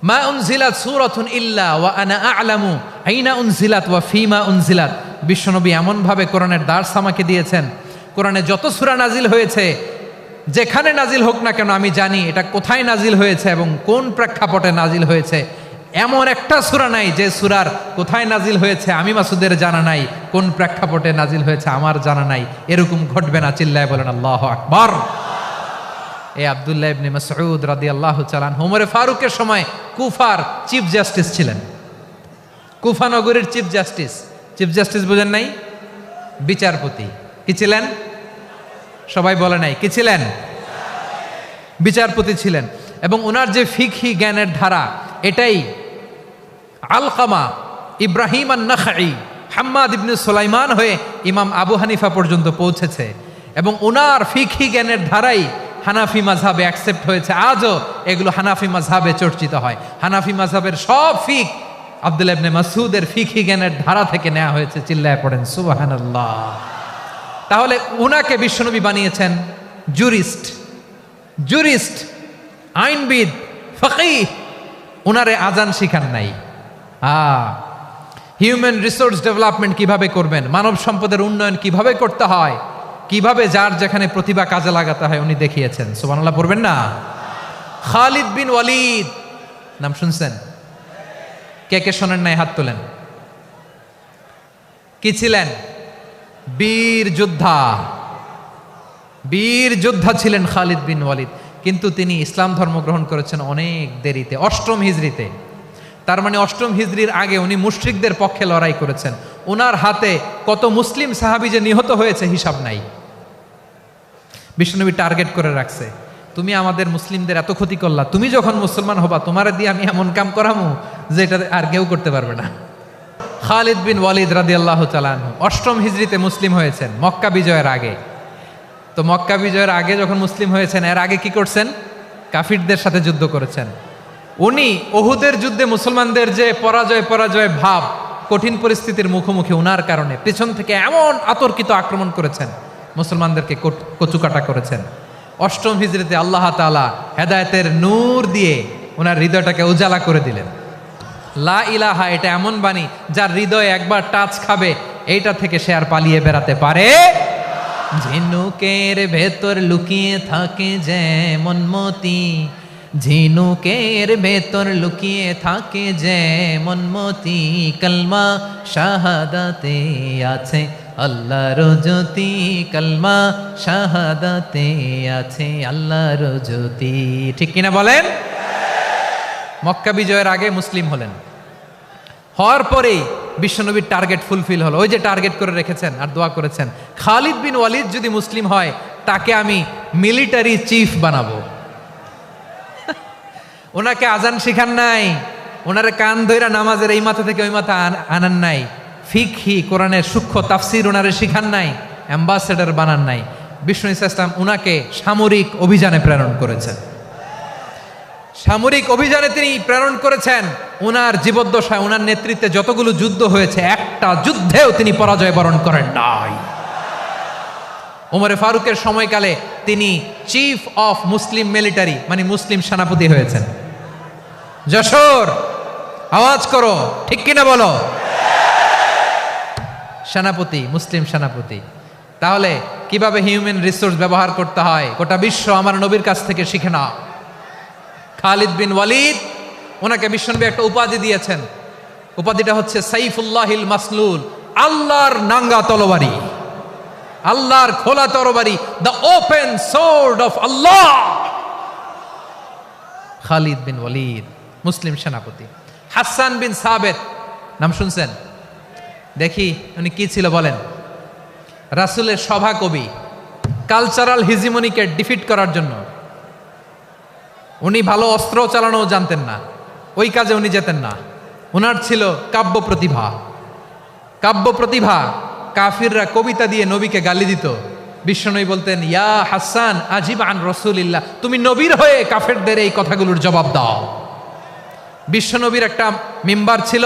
মা উনজিলাত সূরাতুন ইল্লা ওয়া আনা আ'লামু আইনা উনজিলাত ওয়া ফীমা উনজিলাত। বিশ্বনবী এমন ভাবে কোরআনের দার্স আমাকে দিয়েছেন, কোরআনে যত সূরা নাজিল হয়েছে, যেখানে নাজিল হোক না কেন আমি জানি এটা কোথায় নাজিল হয়েছে এবং কোন প্রেক্ষাপটে নাজিল হয়েছে। এমন একটা সূরা নাই যে সূরার কোথায় নাজিল হয়েছে আমি মাসুদের জানা নাই, কোন প্রেক্ষাপটে নাজিল হয়েছে আমার জানা নাই। এরকম ঘটবে না, চিল্লায় বলেন আল্লাহু আকবার। এই আব্দুল্লাহ ইবনে মাসউদ রাদিয়াল্লাহু তাআলা আনহু ওমর ফারুকের সময় কুফার চিফ জাস্টিস ছিলেন। কুফা নগরীর চিফ জাস্টিস। চিফ জাস্টিস বুঝেন নাই? বিচারপতি। কি ছিলেন? সবাই বলে নাই, কি ছিলেন? বিচারপতি ছিলেন। এবং ওনার যে ফিকহি জ্ঞানের ধারা, এটাই আলকামা, ইব্রাহিম আন-নাখাই, হাম্মাদ ইবনে সুলাইমান হয়ে ইমাম আবু হানিফা পর্যন্ত পৌঁছেছে। এবং ওনার ফিকহি জ্ঞানের ধারাই হানাফি মাযহাবে অ্যাকসেপ্ট হয়েছে। আজও এগুলো হানাফি মাযহাবে চর্চিত হয়। হানাফি মাযহাবের সব ফিক আব্দুল্লাহ ইবনে মাসউদের ফিকহি জ্ঞানের ধারা থেকে নেওয়া হয়েছে। চিল্লায় পড়েন সুবহানাল্লাহ। তাহলে উনাকে বিশ্বনবী বানিয়েছেন জুরিস্ট, আইনবিদ, ফকিহ। উনারে আজান শিখান নাই। হিউম্যান রিসোর্স ডেভেলপমেন্ট কিভাবে করবেন, মানব সম্পদের উন্নয়ন কিভাবে করতে হয়, কিভাবে যার যেখানে প্রতিভা কাজে লাগাতে হয় উনি দেখিয়েছেন। সুবহানাল্লাহ পড়বেন না? খালিদ বিন ওয়ালিদ নাম শুনছেন? কে কে শোনেন নাই হাত তোলেন। কি ছিলেন? বীর যোদ্ধা ছিলেন খালিদ বিন ওয়ালিদ। কিন্তু তিনি ইসলাম ধর্ম গ্রহণ করেছেন অনেক দেরিতে, 8ম হিজরিতে। তার মানে 8ম হিজরির আগে উনি মুশরিকদের পক্ষে লড়াই করেছেন। ওনার হাতে কত মুসলিম সাহাবী যে নিহত হয়েছে হিসাব নাই। বিশ্বনবী টার্গেট করে রাখছে, তুমি আমাদের মুসলিমদের এত ক্ষতি করলা, তুমি যখন মুসলমান হবা তোমারে দিয়ে আমি এমন কাম করামু যে এটা আর কেউ করতে পারবে না। খালিদ বিন ওয়ালিদ রাদিয়াল্লাহু তাআলা আনহু 8ম হিজরিতে মুসলিম হয়েছেন, মক্কা বিজয়ের আগে। তো মক্কা বিজয়ের আগে যখন মুসলিম হয়েছেন, এর আগে কি করছেন? কাফিরদের সাথে যুদ্ধ করেছেন। উনি উহুদের যুদ্ধে মুসলমানদের যে পরাজয় ভাব, কঠিন পরিস্থিতির মুখোমুখি ওনার কারণে পেছন থেকে এমন আতর্কিত আক্রমণ করেছেন, মুসলমানদেরকে কচুকাটা করেছেন। 8ম হিজরিতে আল্লাহ তাআলা হেদায়েতের নূর দিয়ে ওনার হৃদয়টাকে উজালা করে দিলেন। লা ইলাহা এটা এমন বাণী যার হৃদয়ে একবার টাচ খাবে, এইটা থেকে সে আর পালিয়ে বেড়াতে পারে। ঝিনুকের ভেতর লুকিয়ে থাকে যেমন মতি, ঝিনুকের ভেতর লুকিয়ে থাকে যেমন মতি, কলমা শাহাদাতে আছে আল্লাহর জ্যোতি, কলমা শাহাদাতে আছে আল্লাহর জ্যোতি। ঠিক কিনা বলেন? মক্কা বিজয়ের আগে মুসলিম হলেন, হওয়ার পরেই বিশ্বনবীর টার্গেট ফুলফিল হলো। ওই যে টার্গেট করে রেখেছেন আর দোয়া করেছেন, খালিদ বিন ওয়ালিদ যদি মুসলিম হয় তাকে আমি মিলিটারি চিফ বানাবো। ওনাকে আজান শিখান নাই, ওনারে কান ধইরা নামাজের এই মাথা থেকে ওই মাথা আনান নাই, ফিকহি কোরআনের সূক্ষ্ম তাফসীর ওনারে শিখান নাই, অ্যাম্বাসেডর বানান নাই। বিষ্ণু ইসলাম উনাকে সামরিক অভিযানে প্রেরণ করেছেন। সামরিক অভিযানে তিনি প্রেরণ করেছেন। উনার জীবদ্দশায় উনার নেতৃত্বে যতগুলো যুদ্ধ হয়েছে, একটা যুদ্ধেও তিনি পরাজয় বরণ করেন নাই। ওমরে ফারুকের সময়কালে তিনি চিফ অফ মুসলিম মিলিটারি, মানে মুসলিম সেনাপতি হয়েছেন। যশোর আওয়াজ করো, ঠিক কিনা বলো? সেনাপতি, মুসলিম সেনাপতি। তাহলে কিভাবে হিউম্যান রিসোর্স ব্যবহার করতে হয় গোটা বিশ্ব আমার নবীর কাছ থেকে শিখে নাও। খালিদ বিন ওয়ালিদ, ওনাকে বিশ্বনবী একটা উপাধি দিয়েছেন। উপাধিটা হচ্ছে সাইফুল্লাহিল মাসলুল, আল্লাহর নাঙ্গা তরবারি, আল্লাহর খোলা তরবারি, দ্য ওপেন সোর্ড অফ আল্লাহ। খালিদ বিন ওয়ালিদ মুসলিম সেনাপতি। হাসান বিন সাবেত নাম শুনছেন? দেখি উনি কি ছিল বলেন। রাসূলের সভা কবি, কালচারাল হিজিমনিকে ডিফিট করার জন্য। উনি ভালো অস্ত্র চালানোও জানতেন না, ওই কাজে উনি যেতেন না। ওনার ছিল কাব্য প্রতিভা। কাফিররা কবিতা দিয়ে নবীকে গালি দিত। বিশ্বনবী বলতেন, ইয়া হাসান আজিব আন রাসূলিল্লাহ, তুমি নবীর হয়ে কাফেরদের এই কথাগুলোর জবাব দাও। বিশ্বনবীর একটা মিম্বার ছিল।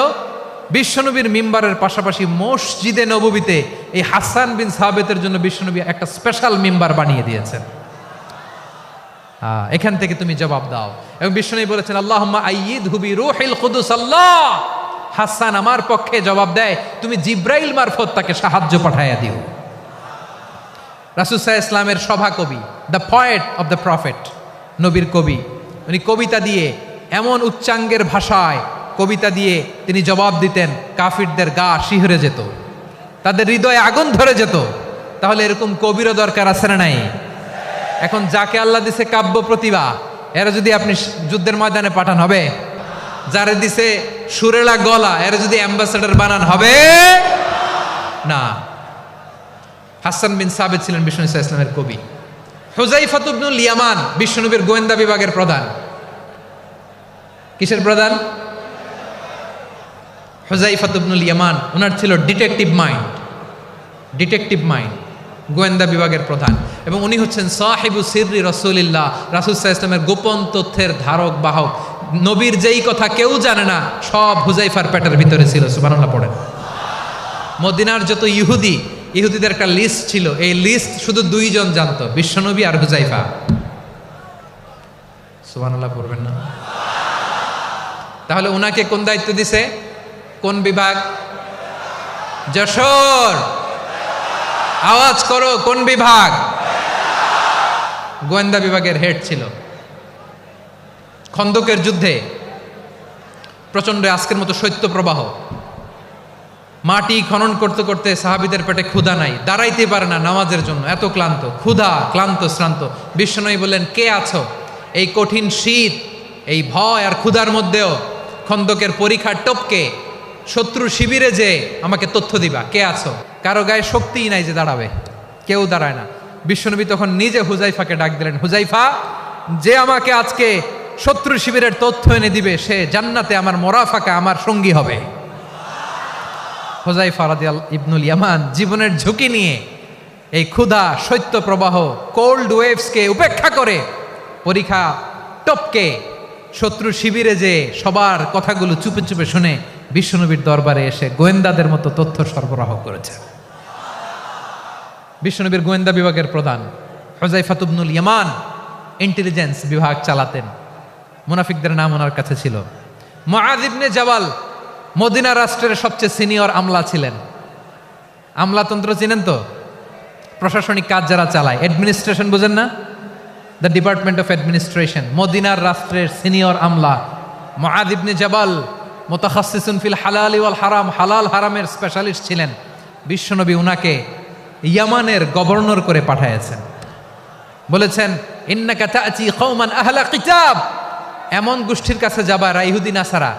বিশ্বনবীর মিম্বারের পাশাপাশি মসজিদে নববীতে এই হাসান বিন সাবেতের জন্য বিশ্বনবী একটা স্পেশাল মিম্বার বানিয়ে দিয়েছেন। এখান থেকে তুমি জবাব দাও। এবং বিষ্ণু বলেছেন আল্লাহুম্মা আইয়িদহু বিরূহিল কুদুস। আল্লাহ, হাসান আমার পক্ষে জবাব দেয়, তুমি জিব্রাইল মারফত তাকে সাহায্য পাঠাইয়া দিও। রাসূল সাল্লাল্লাহু আলাইহি ইসলামের সভা কবি, the poet of the prophet, নবীর কবি, উনি কবিতা দিয়ে এমন উচ্চাঙ্গের ভাষায় কবিতা দিয়ে তিনি জবাব দিতেন, কাফিরদের গা শিহরে যেত, তাদের হৃদয়ে আগুন ধরে যেত। তাহলে এরকম কবিরও দরকার আছে না নাই? এখন যাকে আল্লাহ দিছে কাব্য প্রতিভা, এরা যদি আপনি যুদ্ধের ময়দানে পাঠান হবে? যারে দিছে সুরেলা গলা, এরা যদি অ্যাম্বাসেডর বানান হবে না। হাসান বিন সাবিত ছিলেন বিষ্ণু সাল্লাল্লাহু আলাইহি ওয়াসাল্লামের কবি। হুযায়ফা ইবনুল ইয়ামান বিশ্বনবীর গোয়েন্দা বিভাগের প্রধান। কিসের প্রধান? হুযায়ফা ইবনুল ইয়ামান, ওনার ছিল ডিটেকটিভ মাইন্ড, গোয়েন্দা বিভাগের প্রধান। এবং উনি হচ্ছেন সাহিবু সিররি রাসূলিল্লাহ, রাসূল সাল্লাল্লাহু আলাইহি ওয়াসাল্লামের গোপন তথ্যের ধারক বাহক। নবীর যেই কথা কেউ জানে না, সব হুযায়ফার পেটের ভিতরে ছিল। সুবহানাল্লাহ পড়েন। মদিনার যত ইহুদিদের একটা লিস্ট ছিল, এই লিস্ট শুধু দুইজন জানতো, বিশ্বনবী আর হুযায়ফা। সুবহানাল্লাহ পড়বেন না? তাহলে উনাকে কোন দায়িত্ব দিছে? কোন বিভাগ? যশোর, আওয়াজ করো, কোন বিভাগ? গোয়েন্দা বিভাগের হেড ছিল। খন্দকের যুদ্ধে প্রচন্ড আজকের মতো শৈত্য প্রবাহ, মাটি খনন করতে করতে সাহাবীদের পেটে ক্ষুধা নাই, দাঁড়াইতে পারে না নামাজের জন্য, এত ক্লান্ত, ক্লান্ত শ্রান্ত। বিশ্বনবী বললেন, কে আছো? এই কঠিন শীত, এই ভয় আর ক্ষুধার মধ্যেও খন্দকের পরীক্ষার টপকে শত্রু শিবিরে যে আমাকে তথ্য দিবা, কে আছো? কারো গায়ে শক্তিই নাই যে দাঁড়াবে, কেউ দাঁড়ায় না। বিশ্বনবী তখন নিজে হুযায়ফাকে ডাক দিলেন, হুযায়ফা, যে আমাকে আজকে শত্রু শিবিরের তথ্য এনে দিবে, সে জান্নাতে আমার মোরাফাকা, আমার সঙ্গী হবে। হুযায়ফা রাদিয়াল্লাহু ইবনুল ইয়ামান জীবনের ঝুঁকি নিয়ে এই ক্ষুধা, শৈত্য প্রবাহ, কোল্ড ওয়েভসকে উপেক্ষা করে পরীক্ষা টপকে শত্রু শিবিরে যে সবার কথাগুলো চুপে চুপে শুনে বিশ্বনবীর দরবারে এসে গোয়েন্দাদের মতো তথ্য সরবরাহ করেছে। বিশ্বনবীর গোয়েন্দা বিভাগের প্রধান হুযায়ফা ইবনুল ইয়ামান ইন্টেলিজেন্স বিভাগ চালাতেন। মুনাফিকদের নাম ওনার কাছে ছিল। মুআয ইবনে জাবাল মদিনা রাষ্ট্রের সবচেয়ে সিনিয়র আমলা ছিলেন। আমলাতন্ত্র চিনেন তো? প্রশাসনিক কাজ যারা চালায়, অ্যাডমিনিস্ট্রেশন বুঝেন না? The department of administration. মদিনার রাষ্ট্রের সিনিয়র আমলা মুআয ইবনে জাবাল মুতাখাসসিসুন ফিল হালাল ওয়াল হারাম, হালাল হারামের স্পেশালিস্ট ছিলেন। বিশ্বনবী উনাকে ইয়ামানের গভর্নর করে পাঠাইছেন। বলেছেন, ইন্নাকা তা'তি কওমান আহলা কিতাব, এমন গোষ্ঠীর কাছে যাবা এরা ইহুদি নাসারা,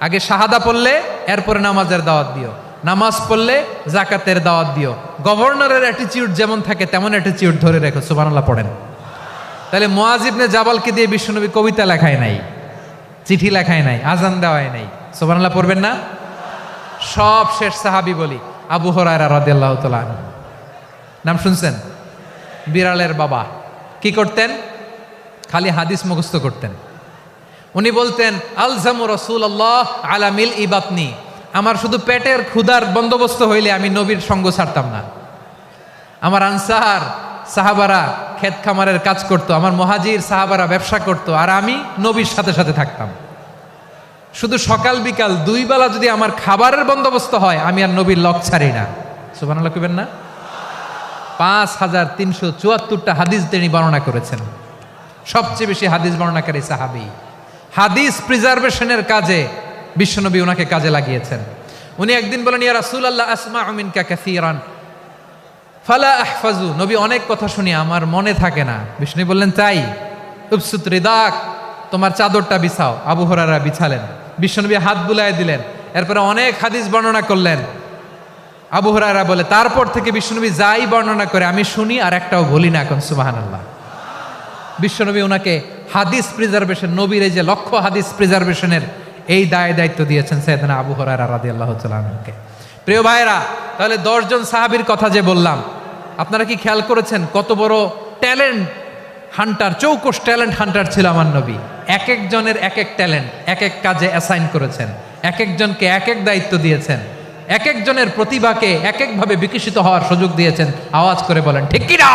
আগে শাহাদা পড়লে এরপরে নামাজের দাওয়াত দিও, নামাজ পড়লে যাকাতের দাওয়াত দিও। গভর্নরের অ্যাটিটিউড যেমন থাকে তেমন অ্যাটিটিউড ধরে রেখো। সুবহানাল্লাহ পড়েন। তাহলে মুআয ইবনে জাবালকে দিয়ে বিশ্বনবী কবিতা লেখায় নাই, চিঠি লেখায় নাই, আজান দেওয়ায় নাই। সুবহানাল্লাহ পড়বেন না? সব শেষ সাহাবী বলি আবু হুরায়রা রাদিয়াল্লাহু তাআলা আনহু, নাম শুনছেন? বিড়ালের বাবা। কি করতেন? খালি হাদিস মুখস্থ করতেন। উনি বলতেন, আলজামু রাসূলুল্লাহ আলা মিল ইবাতনি, আমার শুধু পেটের ক্ষুধার বন্দোবস্ত হইলে আমি নবীর সঙ্গ ছাড়তাম না। আমার আনসার সাহাবারা ক্ষেত খামারের কাজ করতো, আমার মুহাজির সাহাবারা ব্যবসা করতো, আর আমি নবীর সাথে সাথে থাকতাম। শুধু সকাল বিকাল দুই বেলা যদি আমার খাবারের বন্দোবস্ত হয়, আমি আর নবীর লক ছাড়ি না। সুবহানাল্লাহ কইবেন না? 5374টা হাদিস তিনি বর্ণনা করেছেন। সবচেয়ে বেশি হাদিস বর্ণনাকারী সাহাবী। হাদিস প্রিজার্ভেশনের কাজে বিশ্বনবী ওনাকে কাজে লাগিয়েছেন। উনি একদিন বলেন, ইয়া রাসূলুল্লাহ আসমাউ মিনকা কাসীরান ফালা আহফাজু, নবী অনেক কথা শুনি আমার মনে থাকে না। বিষ্ণু বললেন, তাই? উবসুত রিদাক, তোমার চাদরটা বিছাও। আবু হুরায়রা বিছালেন, বিশ্বনবী হাত বুলায় দিলেন, এরপরে অনেক হাদিস বর্ণনা করলেন। আবু হুরায়রা বলে, তারপর থেকে বিশ্বনবী যাই বর্ণনা করে আমি শুনি আর একটাও বলি না। এখন সুবহানাল্লাহ। বিশ্বনবী ওনাকে হাদিস প্রিজার্ভেশন, নবীর এই যে লক্ষ্য হাদিস প্রিজার্ভেশনের এই দায়িত্ব দিয়েছেন সাইয়েদনা আবু হুরায়রা রাদিয়াল্লাহু তাআলা আনহুকে। প্রিয় ভাইরা, তাহলে 10 জন সাহাবীর কথা যে বললাম, আপনারা কি খেয়াল করেছেন কত বড় ট্যালেন্ট হান্টার, চৌকস ট্যালেন্ট হান্টার ছিল আমার নবী। এক একজনের এক এক ট্যালেন্ট, এক এক কাজে অ্যাসাইন করেছেন, এক একজনকে এক এক দায়িত্ব দিয়েছেন, এক একজনের প্রতিভাকে এক একভাবে বিকশিত হওয়ার সুযোগ দিয়েছেন। আওয়াজ করে বলেন ঠিক কি না?